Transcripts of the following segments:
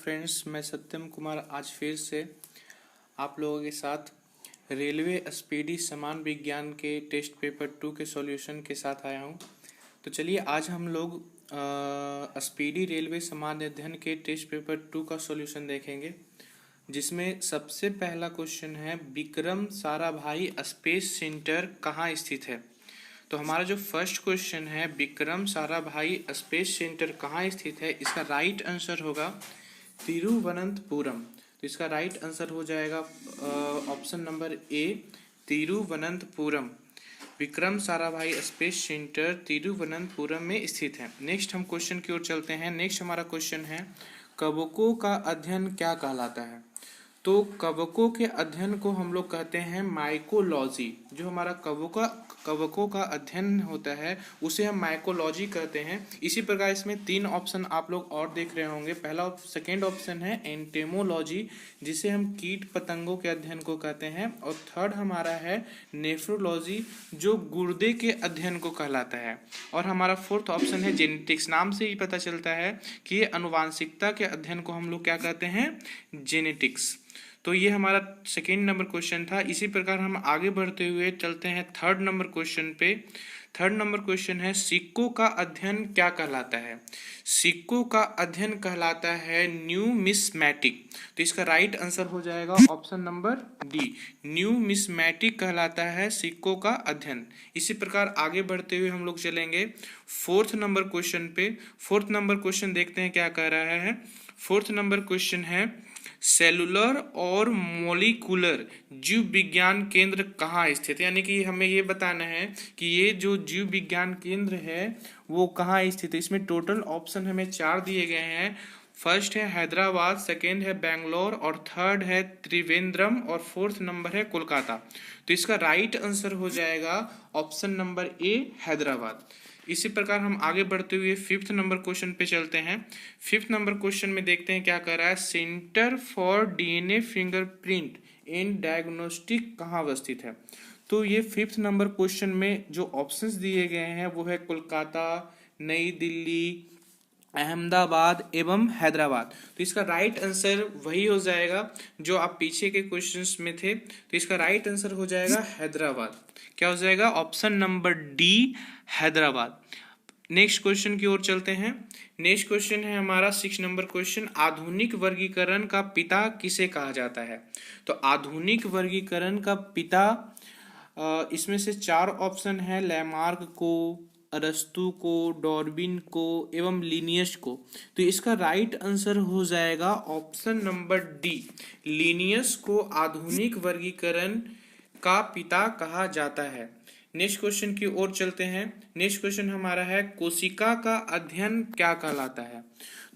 Friends, मैं सत्यम कुमार आज फिर से आप लोगों के साथ रेलवे स्पीडी समान विज्ञान के टेस्ट पेपर 2 के सॉल्यूशन के साथ आया हूं। तो चलिए आज हम लोग स्पीडी रेलवे समान अध्ययन के टेस्ट पेपर 2 का सॉल्यूशन देखेंगे, जिसमें सबसे पहला क्वेश्चन है विक्रम साराभाई स्पेस सेंटर कहाँ स्थित है। तो हमारा जो फर्स्ट क्वेश्चन है विक्रम साराभाई स्पेस सेंटर कहाँ स्थित है, इसका राइट आंसर होगा तिरुवनंतपुरम। तो इसका राइट आंसर हो जाएगा ऑप्शन नंबर ए तिरुवनंतपुरम। विक्रम साराभाई स्पेस सेंटर तिरुवनंतपुरम में स्थित है। नेक्स्ट हम क्वेश्चन की ओर चलते हैं। नेक्स्ट हमारा क्वेश्चन है कवकों का अध्ययन क्या कहलाता है। तो कवकों के अध्ययन को हम लोग कहते हैं माइकोलॉजी। जो हमारा कवकों का अध्ययन होता है उसे हम माइकोलॉजी कहते हैं। इसी प्रकार इसमें 3 ऑप्शन आप लोग और देख रहे होंगे। पहला सेकेंड ऑप्शन है एंटेमोलॉजी, जिसे हम कीट पतंगों के अध्ययन को कहते हैं। और थर्ड हमारा है नेफ्रोलॉजी, जो गुर्दे के अध्ययन को कहलाता है। और हमारा फोर्थ ऑप्शन है जेनेटिक्स। नाम से ही पता चलता है कि ये अनुवांशिकता के अध्ययन को हम लोग क्या कहते हैं, जेनेटिक्स। तो ये हमारा सेकेंड नंबर क्वेश्चन था। इसी प्रकार हम आगे बढ़ते हुए चलते हैं थर्ड नंबर क्वेश्चन पे। थर्ड नंबर क्वेश्चन है सिक्कों का अध्ययन क्या कहलाता है। सिक्कों का अध्ययन कहलाता है न्यूमिस्मैटिक। तो इसका राइट आंसर हो जाएगा ऑप्शन नंबर डी, न्यूमिस्मैटिक कहलाता है सिक्कों का अध्ययन। इसी प्रकार आगे बढ़ते हुए हम लोग चलेंगे फोर्थ नंबर क्वेश्चन पे। फोर्थ नंबर क्वेश्चन देखते हैं क्या कह रहा है। फोर्थ नंबर क्वेश्चन है सेलुलर और मॉलिक्यूलर जीव विज्ञान केंद्र कहाँ स्थित है। यानी कि हमें ये बताना है कि ये जो जीव विज्ञान केंद्र है वो कहाँ स्थित है। इसमें टोटल ऑप्शन हमें 4 दिए गए हैं। फर्स्ट है हैदराबाद, सेकेंड है बेंगलोर और थर्ड है त्रिवेंद्रम और फोर्थ नंबर है कोलकाता। तो इसका राइट आंसर हो जाएगा ऑप्शन नंबर ए हैदराबाद। इसी प्रकार हम आगे बढ़ते हुए फिफ्थ नंबर क्वेश्चन पे चलते हैं। फिफ्थ नंबर क्वेश्चन में देखते हैं क्या कर रहा है। Centre for DNA fingerprint and diagnostic कहाँ अवस्थित है। तो ये फिफ्थ नंबर क्वेश्चन में जो ऑप्शंस दिए गए हैं वो है कोलकाता, नई दिल्ली, अहमदाबाद एवं हैदराबाद। तो इसका राइट आंसर वही हो जाएगा जो आप पीछे के क्वेश्चंस में थे। तो इसका राइट आंसर हो जाएगा हैदराबाद। क्या हो जाएगा, option number D Hyderabad. Next question की ओर चलते हैं। नेक्स्ट क्वेश्चन है हमारा 6 नंबर क्वेश्चन, आधुनिक वर्गीकरण का पिता किसे कहा जाता है। तो आधुनिक वर्गीकरण का पिता इसमें से 4 ऑप्शन है, लैमार्क को, अरस्तु को, डार्विन को एवं लिनियस को। तो इसका राइट आंसर हो जाएगा ऑप्शन नंबर डी, लिनियस को आधुनिक वर्गीकरण का पिता कहा जाता है। नेक्स्ट क्वेश्चन की ओर चलते हैं। नेक्स्ट क्वेश्चन हमारा है कोशिका का अध्ययन क्या कहलाता है।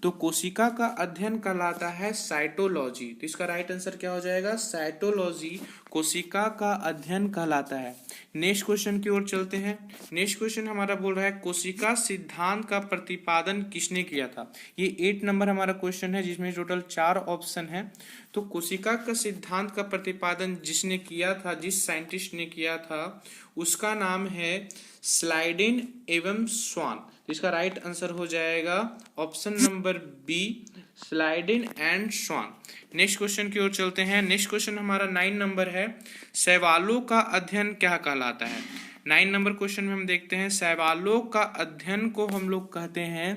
तो कोशिका का अध्ययन कहलाता है साइटोलॉजी। तो इसका राइट आंसर क्या हो जाएगा, साइटोलॉजी कोशिका का अध्ययन कहलाता है। नेक्स्ट क्वेश्चन की ओर चलते हैं। नेक्स्ट क्वेश्चन हमारा बोल रहा है कोशिका सिद्धांत का प्रतिपादन किसने किया था। ये 8 नंबर हमारा क्वेश्चन है, जिसमें टोटल 4 ऑप्शन है। तो कोशिका का सिद्धांत का प्रतिपादन जिसने किया था, जिस साइंटिस्ट ने किया था, उसका नाम है स्लाइडेन एवं स्वान। इसका राइट आंसर हो जाएगा option number B, Schleiden and Schwann. Next question की ओर चलते हैं। नेक्स्ट क्वेश्चन हमारा 9 नंबर है, शैवालों का अध्ययन क्या कहलाता है। 9 नंबर क्वेश्चन में हम देखते हैं शैवालों का अध्ययन को हम लोग कहते हैं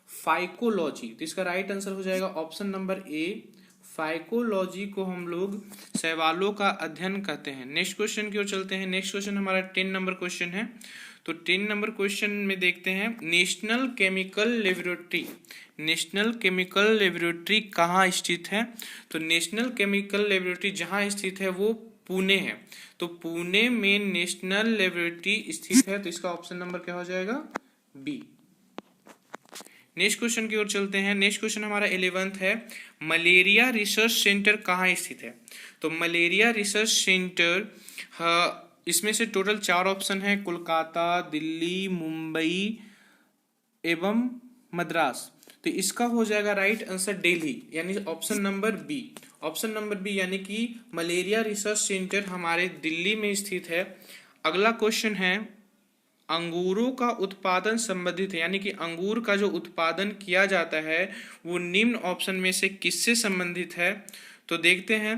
फाइकोलॉजी। तो इसका राइट आंसर हो जाएगा ऑप्शन नंबर ए, फाइकोलॉजी को हम लोग शैवालों का अध्ययन कहते हैं। नेक्स्ट क्वेश्चन की ओर चलते हैं। नेक्स्ट क्वेश्चन हमारा 10 नंबर क्वेश्चन है। तो 10 नंबर क्वेश्चन में देखते हैं national chemical laboratory. National chemical laboratory कहाँ स्थित है। तो नेशनल केमिकल लेबोरेटरी जहाँ स्थित है वो पुणे है। तो पुणे में नेशनल लेबोरेटरी स्थित है। तो इसका ऑप्शन नंबर क्या हो जाएगा, बी। नेक्स्ट क्वेश्चन की ओर चलते हैं। नेक्स्ट क्वेश्चन हमारा 11th है, मलेरिया रिसर्च सेंटर कहाँ स्थित है। तो मलेरिया रिसर्च सेंटर इसमें से टोटल 4 ऑप्शन है, कोलकाता, दिल्ली, मुंबई एवं मद्रास। तो इसका हो जाएगा राइट आंसर दिल्ली, यानी option number B. Option number B यानी कि मलेरिया रिसर्च सेंटर हमारे दिल्ली में स्थित है। अगला क्वेश्चन है अंगूरों का उत्पादन संबंधित है, यानी कि अंगूर का जो उत्पादन किया जाता है वो निम्न ऑप्शन में से किससे संबंधित है? तो देखते हैं।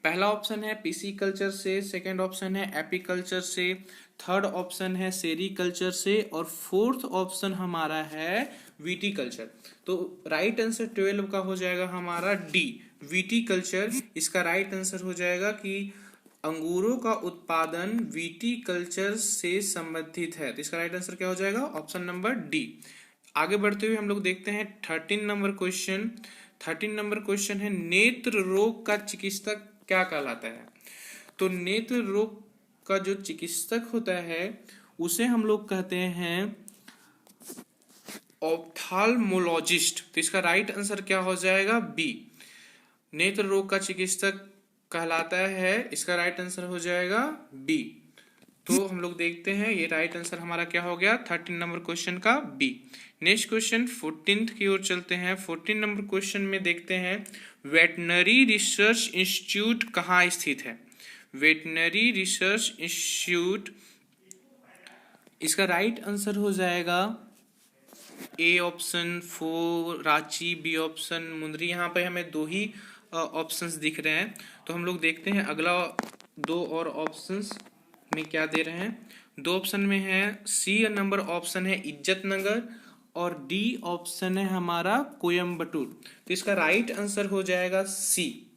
पहला ऑप्शन है पिसीकल्चर से, सेकंड ऑप्शन है एपीकल्चर से, थर्ड ऑप्शन है सेरीकल्चर से और फोर्थ ऑप्शन हमारा है विटीकल्चर। तो राइट आंसर 12 का हो जाएगा हमारा डी, विटीकल्चर। इसका राइट आंसर हो जाएगा कि अंगूरों का उत्पादन विटीकल्चर से संबंधित है। तो इसका राइट आंसर क्या हो जाएगा? Option number D. आगे बढ़ते हुए हम लोग देखते हैं 13 नंबर क्वेश्चन। 13 नंबर क्वेश्चन है नेत्र रोग का चिकित्सक क्या कहलाता है? तो नेत्र रोग का जो चिकित्सक होता है उसे हम लोग कहते हैं ऑप्थाल्मोलॉजिस्ट। तो इसका राइट आंसर क्या हो जाएगा? बी, नेत्र रोग का चिकित्सक कहलाता है। इसका राइट आंसर हो जाएगा बी। तो हम लोग देखते हैं ये राइट आंसर हमारा क्या हो गया 13 नंबर क्वेश्चन का बी। नेक्स्ट क्वेश्चन 14 की ओर चलते हैं। 14 नंबर क्वेश्चन में देखते हैं वेटनरी रिसर्च इंस्टीट्यूट कहाँ स्थित है? वेटनरी रिसर्च इंस्टीट्यूट, इसका राइट आंसर हो जाएगा A option 4 Ranchi, B option Mundri. यहाँ पे हमें दो ही ऑप्शंस दिख रहे हैं, तो हम लोग देखते हैं अगला दो और ऑप्शंस में क्या दे रहे हैं। दो ऑप्शन में है सी नंबर ऑप्शन है इज्जत नगर और डी ऑप्शन है हमारा कोयम्बटूर। तो इसका राइट आंसर हो जाएगा सी,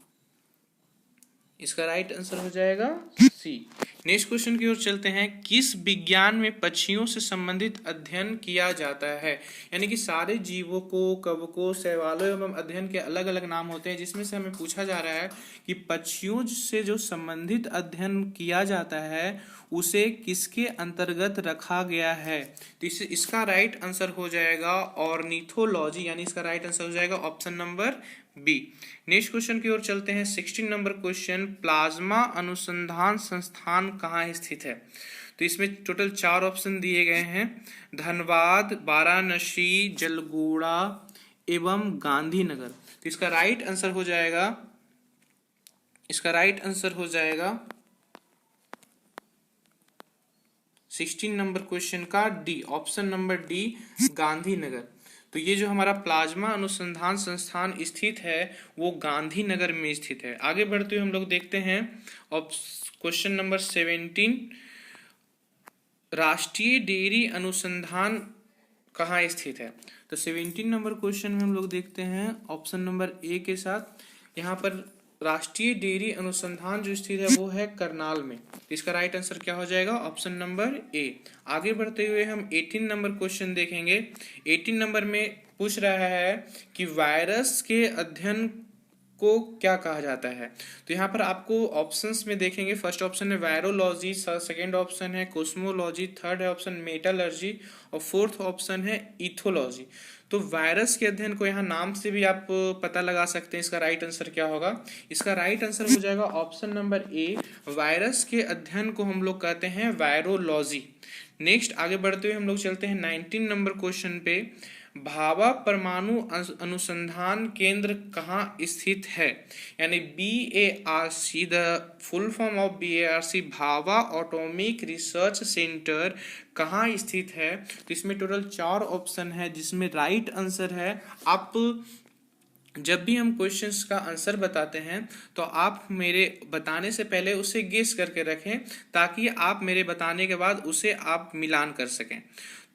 इसका राइट आंसर हो जाएगा सी। नेक्स्ट क्वेश्चन की ओर चलते हैं। किस विज्ञान में पक्षियों से संबंधित अध्ययन किया जाता है? यानी कि सारे जीवों को, कवकों, शैवालों एवं अध्ययन के अलग अलग नाम होते हैं, जिसमें से हमें पूछा जा रहा है कि पक्षियों से जो संबंधित अध्ययन किया जाता है उसे किसके अंतर्गत रखा गया है? तो इसका राइट आंसर हो जाएगा ऑर्निथोलॉजी, यानी इसका राइट आंसर हो जाएगा option number B. Next question की ओर चलते हैं। 16 नंबर क्वेश्चन, प्लाज्मा अनुसंधान संस्थान कहाँ स्थित है? तो इसमें टोटल 4 ऑप्शन दिए गए हैं, धनबाद, वाराणसी, जलगोड़ा एवं गांधीनगर। तो इसका राइट आंसर हो जाएगा, इसका राइट आंसर हो जाएगा 16 नंबर क्वेश्चन का D, option number D, Gandhinagar. तो ये जो हमारा प्लाज्मा अनुसंधान संस्थान स्थित है वो गांधीनगर में स्थित है। आगे बढ़ते हुए हम लोग देखते हैं क्वेश्चन नंबर 17, राष्ट्रीय डेयरी अनुसंधान कहाँ स्थित है? तो 17 नंबर क्वेश्चन में हम लोग देखते हैं ऑप्शन नंबर ए के साथ, यहाँ पर राष्ट्रीय डेयरी अनुसंधान जो स्थित है वो है करनाल में। इसका राइट आंसर क्या हो जाएगा? ऑप्शन नंबर ए। आगे बढ़ते हुए हम 18 नंबर क्वेश्चन देखेंगे। 18 नंबर में पूछ रहा है कि वायरस के अध्ययन को क्या कहा जाता है? तो यहाँ पर आपको ऑप्शंस में देखेंगे, फर्स्ट ऑप्शन है वायरोलॉजी, सेकंड ऑप्शन है कोस्मोलॉजी, थर्ड ऑप्शन मेटालर्जी और फोर्थ ऑप्शन है इथोलॉजी। तो वायरस के अध्ययन को यहाँ नाम से भी आप पता लगा सकते हैं। इसका राइट आंसर क्या होगा? इसका राइट आंसर हो जाएगा ऑप्शन नंबर ए, वायरस के अध्ययन को हम लोग कहते हैं वायरोलॉजी। नेक्स्ट आगे बढ़ते हुए हम लोग चलते हैं 19 नंबर क्वेश्चन पे, भाभा परमाणु अनुसंधान केंद्र कहाँ स्थित है? यानी BARC, the full form of BARC, Bhabha atomic research centre कहाँ स्थित है? तो इसमें टोटल 4 ऑप्शन है, जिसमें राइट आंसर है, आप जब भी हम क्वेश्चंस का आंसर बताते हैं तो आप मेरे बताने से पहले उसे गेस करके रखें, ताकि आप मेरे बताने के बाद उसे आप मिलान कर सकें।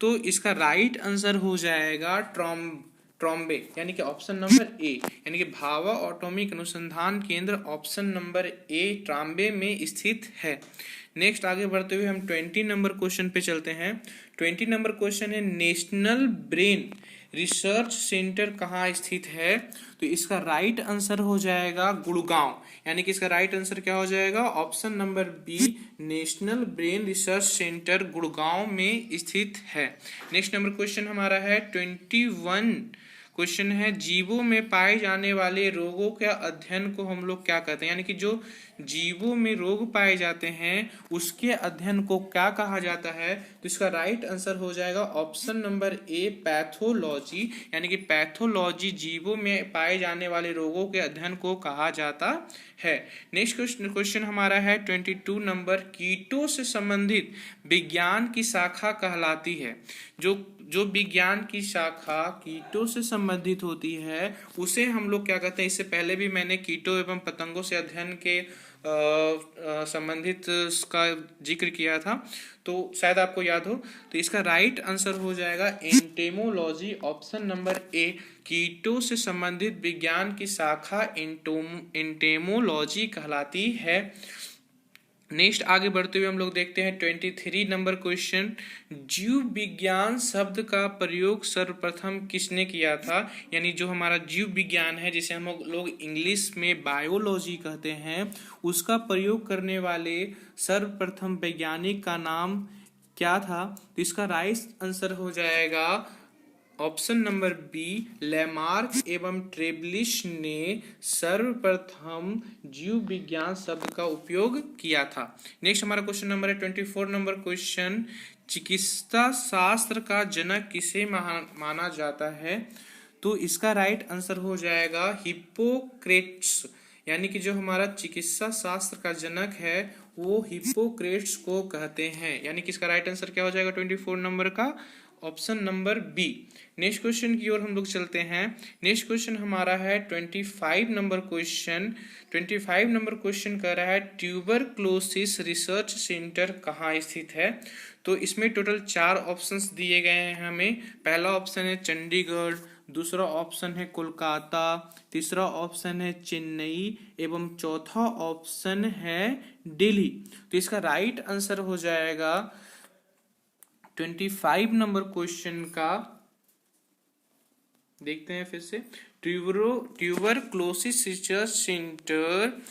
तो इसका राइट आंसर हो जाएगा ट्रॉम्बे, यानी कि ऑप्शन नंबर ए, यानी कि भाभा एटॉमिक अनुसंधान केंद्र ऑप्शन नंबर ए ट्रॉम्बे में स्थित है। नेक्स्ट आगे बढ़ते हुए हम 20 नंबर क्वेश्चन पे चलते हैं। 20 नंबर क्वेश्चन है नेशनल ब्रेन रिसर्च सेंटर कहाँ स्थित है? तो इसका राइट आंसर हो जाएगा गुड़गांव, यानी कि इसका राइट आंसर क्या हो जाएगा? Option number B, national brain research centre Gurgaon में स्थित है। नेक्स्ट नंबर क्वेश्चन हमारा है 21 क्वेश्चन है जीवों में पाए जाने वाले रोगों के अध्ययन को हम लोग क्या कहते हैं, यानी कि जो जीवों में रोग पाए जाते हैं उसके अध्ययन को क्या कहा जाता है। तो इसका राइट आंसर हो जाएगा ऑप्शन नंबर ए, पैथोलॉजी। यानी कि पैथोलॉजी जीवों में पाए जाने वाले रोगों के अध्ययन को कहा जाता है। नेक्स्ट क्वेश्चन हमारा है 22 नंबर, कीटों से संबंधित विज्ञान की शाखा कहलाती है। जो विज्ञान की शाखा कीटों से संबंधित होती है उसे हम लोग क्या कहते हैं। इससे पहले भी मैंने कीटों एवं पतंगों से अध्ययन के संबंधित का जिक्र किया था, तो शायद आपको याद हो। तो इसका राइट आंसर हो जाएगा एंटेमोलॉजी, ऑप्शन नंबर ए। कीटों से संबंधित विज्ञान की शाखा एंटेमोलॉजी कहलाती है। नेक्स्ट आगे बढ़ते हुए हम लोग देखते हैं 23 नंबर क्वेश्चन, जीव विज्ञान शब्द का प्रयोग सर्वप्रथम किसने किया था। यानी जो हमारा जीव विज्ञान है जिसे हम लोग इंग्लिश में बायोलॉजी कहते हैं, उसका प्रयोग करने वाले सर्वप्रथम वैज्ञानिक का नाम क्या था। तो इसका राइट आंसर हो जाएगा ऑप्शन नंबर बी, लैमार्क एवं ट्रेबलिश ने सर्वप्रथम जीव विज्ञान शब्द का उपयोग किया था। नेक्स्ट हमारा क्वेश्चन नंबर है 24 नंबर क्वेश्चन, चिकित्सा शास्त्र का जनक किसे माना जाता है। तो इसका राइट आंसर हो जाएगा हिप्पोक्रेट्स। यानी कि जो हमारा चिकित्सा शास्त्र का जनक है वो हिप्पोक्रेट्स को कहते हैं। यानी कि इसका राइट आंसर क्या हो जाएगा 24 नंबर का, option number B. Next question की ओर हम लोग चलते हैं। नेक्स्ट क्वेश्चन हमारा है 25 नंबर क्वेश्चन। 25 नंबर क्वेश्चन कह रहा है ट्यूबरक्लोसिस रिसर्च सेंटर कहाँ स्थित है। तो इसमें टोटल 4 ऑप्शंस दिए गए हैं हमें। पहला ऑप्शन है चंडीगढ़, दूसरा ऑप्शन है कोलकाता, तीसरा ऑप्शन है चेन्नई एवं चौथा ऑप्शन है दिल्ली। तो इसका राइट आंसर हो जाएगा 25 नंबर क्वेश्चन का, देखते हैं फिर से, ट्यूबरक्लोसिस रिसर्च सेंटर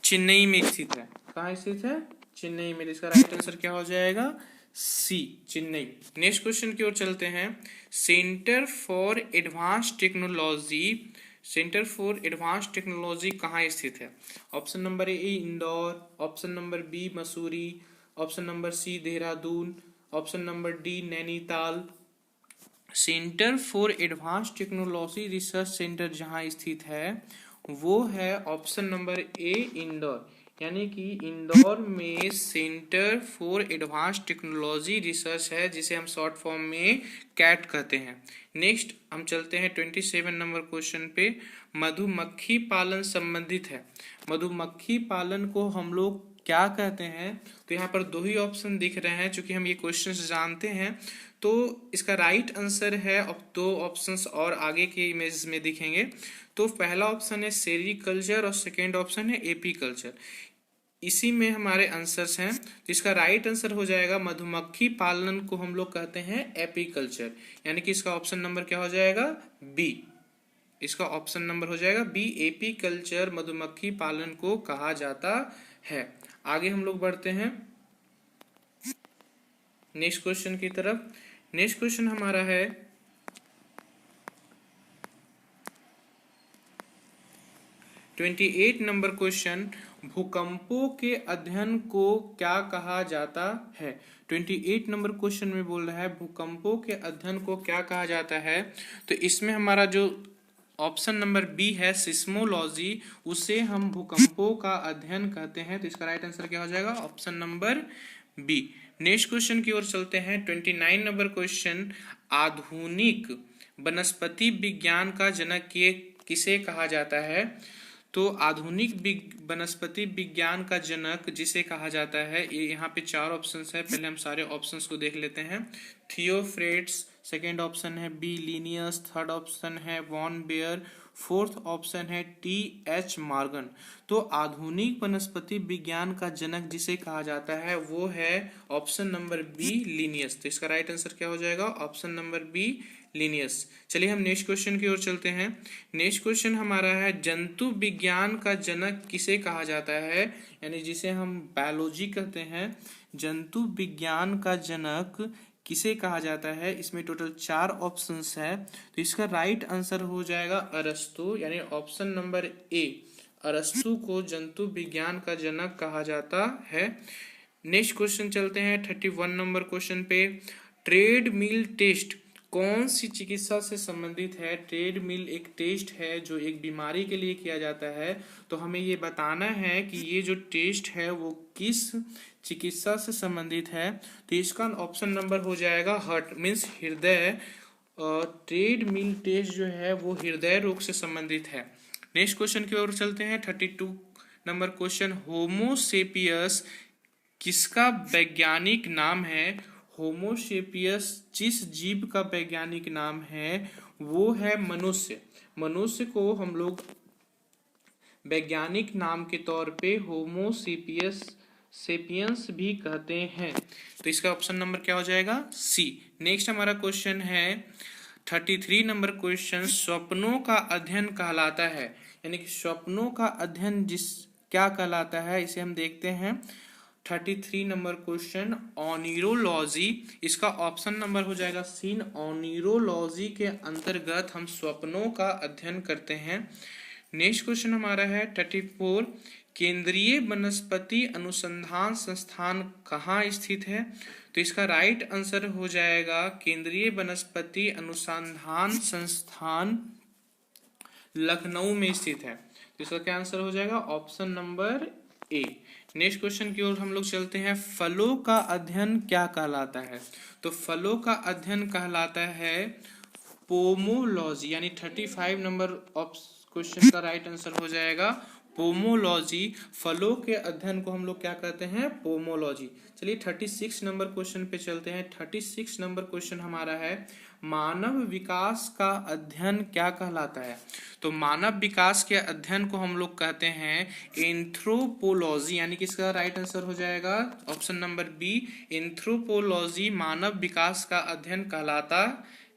चेन्नई में स्थित है। कहाँ स्थित है? चेन्नई में। इसका राइट आंसर क्या हो जाएगा? सी, चेन्नई। नेक्स्ट क्वेश्चन की ओर चलते हैं। सेंटर फॉर एडवांस टेक्नोलॉजी कहाँ स्थित है। Option number A Indore, option number B Mussoorie, option number C Dehradun, option number D Nainital. Centre for advance technology research centre जहां स्थित है वो है ऑप्शन नंबर ए इंदौर। यानी कि इंदौर में centre for advance technology research है, जिसे हम शॉर्ट फॉर्म में कैट कहते हैं। नेक्स्ट हम चलते हैं 27 नंबर क्वेश्चन पे। मधुमक्खी पालन संबंधित है। मधुमक्खी पालन को हम लोग क्या कहते हैं। तो यहाँ पर 2 ही ऑप्शन दिख रहे हैं, चूंकि हम ये क्वेश्चन जानते हैं तो इसका राइट आंसर है। अब 2 ऑप्शंस और आगे के इमेज में दिखेंगे। तो पहला ऑप्शन है सेरीकल्चर और सेकेंड ऑप्शन है एपीकल्चर। इसी में हमारे आंसर्स हैं। तो इसका राइट आंसर हो जाएगा मधुमक्खी पालन को हम लोग कहते हैं एपीकल्चर। यानी कि इसका ऑप्शन नंबर क्या हो जाएगा? बी। इसका ऑप्शन नंबर हो जाएगा बी, एपीकल्चर मधुमक्खी पालन को कहा जाता है। आगे हम लोग बढ़ते हैं नेक्स्ट क्वेश्चन की तरफ। नेक्स्ट क्वेश्चन हमारा है 28 नंबर क्वेश्चन, भूकंपों के अध्ययन को क्या कहा जाता है। 28 नंबर क्वेश्चन में बोल रहा है भूकंपों के अध्ययन को क्या कहा जाता है। तो इसमें हमारा जो ऑप्शन नंबर बी है सिस्मोलॉजी, उसे हम भूकंपों का अध्ययन कहते हैं। तो इसका राइट आंसर क्या हो जाएगा? Option number B. Next question की ओर चलते हैं 29 नंबर क्वेश्चन, आधुनिक वनस्पति विज्ञान का जनक किसे कहा जाता है। तो आधुनिक वनस्पति विज्ञान का जनक जिसे कहा जाता है, ये यहाँ पे 4 ऑप्शंस है। पहले हम सारे ऑप्शंस को देख लेते हैं। थियोफ्रेट्स, सेकेंड ऑप्शन है बी लिनियस, थर्ड ऑप्शन है वॉन बेयर, फोर्थ ऑप्शन है टी.एच. मॉर्गन। तो आधुनिक वनस्पति विज्ञान का जनक जिसे कहा जाता है वो है ऑप्शन नंबर बी लिनियस। तो इसका राइट आंसर क्या हो जाएगा? Option number B Linnaeus. चलिए हम नेक्स्ट क्वेश्चन की ओर चलते हैं। नेक्स्ट क्वेश्चन हमारा है जंतु विज्ञान का जनक किसे कहा जाता है, यानी जिसे हम बायोलॉजी कहते हैं। जंतु विज्ञान का जनक किसे कहा जाता है? इसमें टोटल 4 ऑप्शंस है, तो इसका राइट आंसर हो जाएगा अरस्तु, यानी ऑप्शन नंबर ए, अरस्तु को जंतु विज्ञान का जनक कहा जाता है। नेक्स्ट क्वेश्चन चलते हैं 31 नंबर क्वेश्चन पे। ट्रेड मिल टेस्ट कौन सी चिकित्सा से संबंधित है? ट्रेड मिल एक टेस्ट है जो एक बीमारी के लिए किया जाता है, तो हमें ये बताना है कि ये जो टेस्ट है वो किस चिकित्सा से संबंधित है। तो इसका ऑप्शन नंबर हो जाएगा हार्ट मीन्स हृदय। ट्रेड मिल टेस्ट जो है वो हृदय रोग से संबंधित है। नेक्स्ट क्वेश्चन की ओर चलते हैं 32 नंबर क्वेश्चन। होमोसेपियस किसका वैज्ञानिक नाम है? होमोसेपियस जिस जीव का वैज्ञानिक नाम है वो है मनुष्य। मनुष्य को हम लोग वैज्ञानिक नाम के तौर पे होमोसेपियस सेपियंस भी कहते हैं। तो इसका ऑप्शन नंबर क्या हो जाएगा? सी। नेक्स्ट हमारा क्वेश्चन है 33 नंबर क्वेश्चन। स्वप्नों का अध्ययन कहलाता है, यानी कि स्वप्नों का अध्ययन क्या कहलाता है, इसे हम देखते हैं। 33 नंबर क्वेश्चन ऑनिरोलॉजी, इसका ऑप्शन नंबर हो जाएगा सी। ऑनिरोलॉजी के अंतर्गत हम स्वप्नों का अध्ययन करते हैं। नेक्स्ट क्वेश्चन हमारा है 34। केंद्रीय वनस्पति अनुसंधान संस्थान कहाँ स्थित है? तो इसका राइट आंसर हो जाएगा केंद्रीय वनस्पति अनुसंधान संस्थान लखनऊ में स्थित है। तो इसका क्या आंसर हो जाएगा? ऑप्शन नंबर ए। नेक्स्ट क्वेश्चन की ओर हम लोग चलते हैं। फलों का अध्ययन क्या कहलाता है? तो फलों का अध्ययन कहलाता है पोमोलॉजी, यानी 35 नंबर क्वेश्चन का राइट आंसर हो जाएगा पोमोलॉजी। फलों के अध्ययन को हम लोग क्या कहते हैं? पोमोलॉजी। चलिए 36 नंबर क्वेश्चन पे चलते हैं। 36 नंबर क्वेश्चन हमारा है मानव विकास का अध्ययन क्या कहलाता है? तो मानव विकास के अध्ययन को हम लोग कहते हैं एंथ्रोपोलॉजी, यानी कि इसका राइट आंसर हो जाएगा ऑप्शन नंबर बी, एंथ्रोपोलॉजी मानव विकास का अध्ययन कहलाता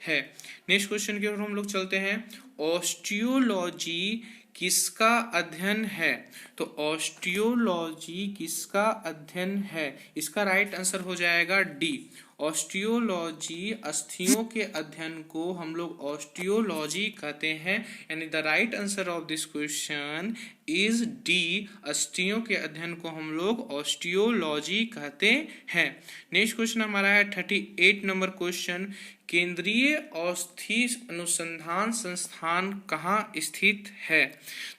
है। नेक्स्ट क्वेश्चन की ओर हम लोग चलते हैं। ऑस्टियोलॉजी किसका अध्ययन है? तो ऑस्टियोलॉजी किसका अध्ययन है? इसका राइट आंसर हो जाएगा डी, ऑस्टियोलॉजी। अस्थियों के अध्ययन को हम लोग ऑस्टियोलॉजी कहते हैं, यानी the right answer of this question is D, अस्थियों के अध्ययन को हम लोग ऑस्टियोलॉजी कहते हैं। नेक्स्ट क्वेश्चन हमारा है 38 नंबर क्वेश्चन। केंद्रीय औषधि अनुसंधान संस्थान कहाँ स्थित है?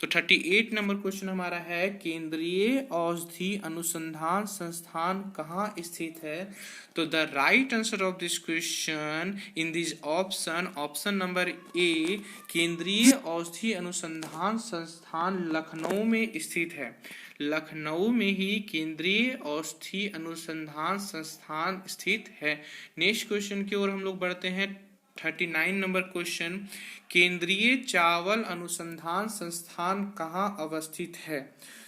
तो 38 नंबर क्वेश्चन हमारा है केंद्रीय औषधि अनुसंधान संस्थान कहाँ स्थित है? तो the right answer of this question in this option number ए, केंद्रीय औषधि अनुसंधान संस्थान लखनऊ में स्थित है। लखनऊ में ही केंद्रीय औषधि अनुसंधान संस्थान स्थित है। नेक्स्ट क्वेश्चन की ओर हम लोग बढ़ते हैं 39 नंबर क्वेश्चन। केंद्रीय चावल अनुसंधान संस्थान कहाँ अवस्थित है?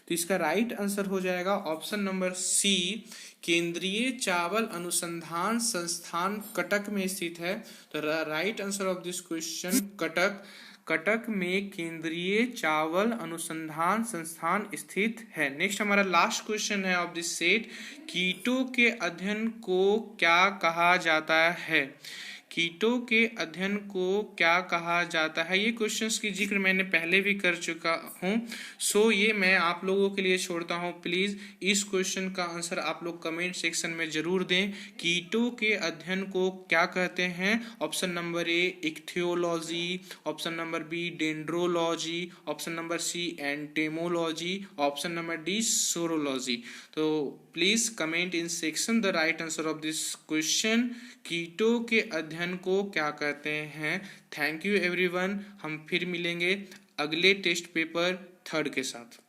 तो इसका राइट आंसर हो जाएगा ऑप्शन नंबर सी, केंद्रीय चावल अनुसंधान संस्थान कटक में स्थित है। तो right answer of this question Cuttack में केंद्रीय चावल अनुसंधान संस्थान स्थित है। नेक्स्ट हमारा लास्ट क्वेश्चन है ऑफ दिस सेट। कीटों के अध्ययन को क्या कहा जाता है? कीटों के अध्ययन को क्या कहा जाता है? ये क्वेश्चंस की जिक्र मैंने पहले भी कर चुका हूँ, सो ये मैं आप लोगों के लिए छोड़ता हूँ। प्लीज़ इस क्वेश्चन का आंसर आप लोग कमेंट सेक्शन में जरूर दें। कीटों के अध्ययन को क्या कहते हैं? Option number A ichthyology, option number B dendrology, option number C entomology, option number D saurology. तो please comment in section the right answer of this question. कीटों के अध्ययन को क्या कहते हैं? Thank you everyone. हम फिर मिलेंगे अगले टेस्ट पेपर 3 के साथ।